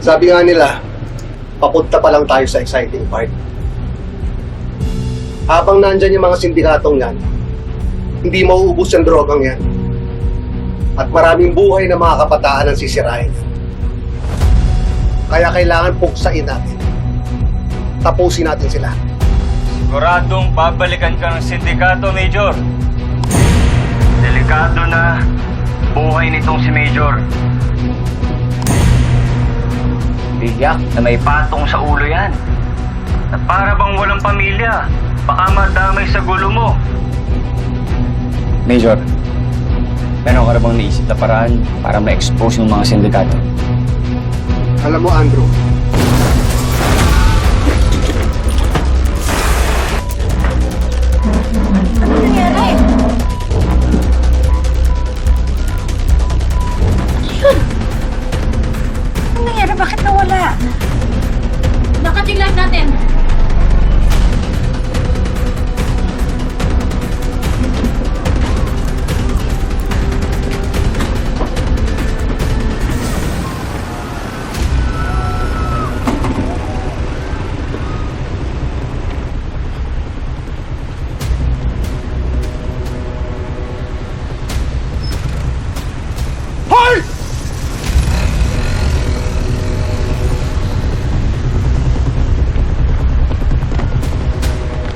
Sabi nga nila, papunta pa lang tayo sa exciting part. Habang nandyan yung mga sindikatong yan, hindi mauubos yung drogang yan. At maraming buhay na mga kabataan ang sisirain. Kaya kailangan puksain natin. Tapusin natin sila. Siguradong babalikan ka ng sindikato, Major. Delikado na buhay nitong si Major. Biyak na may patong sa ulo yan. Na para bang walang pamilya. Baka madamay sa gulo mo. Major, meron ka na bang naisip na paraan para ma-expose yung mga sindikato? Alam mo, Andrew, Ano nangyari? Yun! Ano nangyari? Bakit nawala? Nakatinglag natin.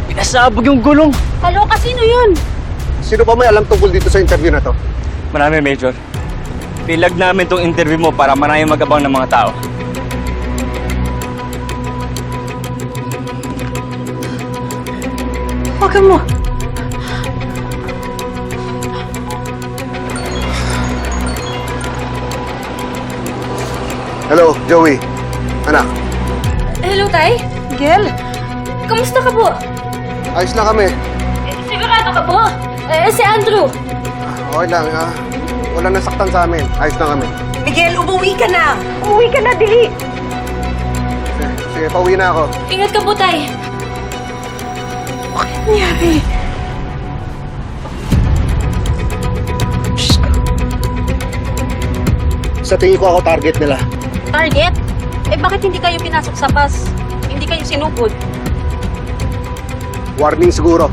Pinasabog yung gulong! Kaloka, sino yun? sino ba may alam tungkol dito sa interview na to? Marami, Major. Pilag namin tong interview mo para maraming mag-abang ng mga tao. Huwag mo. Hello, Joey. Anak, Hello, Tay. Gel, kamusta ka po? ayos na kami. Sigurado ka po? Si Andrew. Okay lang, wala nasaktan sa amin. Ayos na kami. Miguel, umuwi ka na! Umuwi ka na, dili! Sige, pauwi na ako. Ingat ka po, Tay. Bakit nangyari? Sa tingin ko ako target nila. Target? Bakit hindi kayo pinasok sa bus? Hindi kayo sinugod? Warning siguro.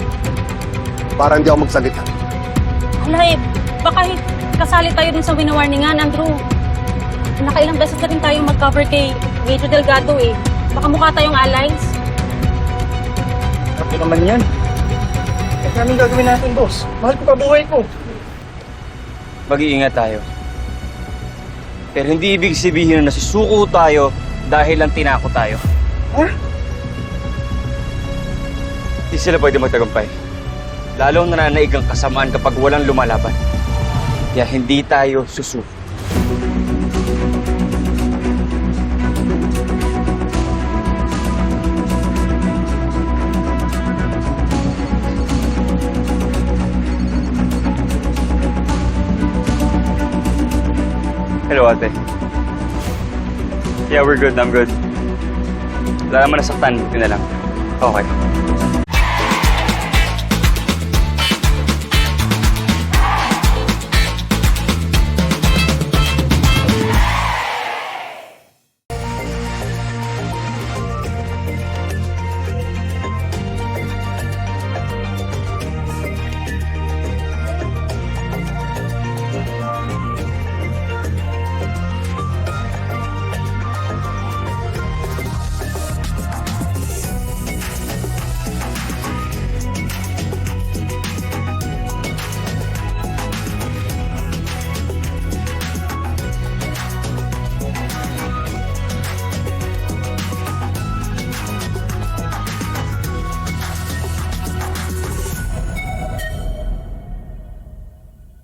Para hindi ako magsalita. Wala baka kasali tayo dun sa winawarningan, Andrew. Nakailang beses na rin tayong mag-cover kay Major Delgado Baka mukha tayong allies. Ano naman yan? Anong gagawin natin, boss? Mahal ko pa buhay ko. Mag-iingat tayo. Pero hindi ibig sabihin na nasusuko tayo dahil lang tinako tayo. Ha? Hindi sila pwede magtagumpay. Lalong nananaig ang kasamaan kapag walang lumalaban. Kaya hindi tayo susuko. Hello, ate. Yeah, we're good. I'm good. Wala naman nasaktan. Buti na lang. Okay.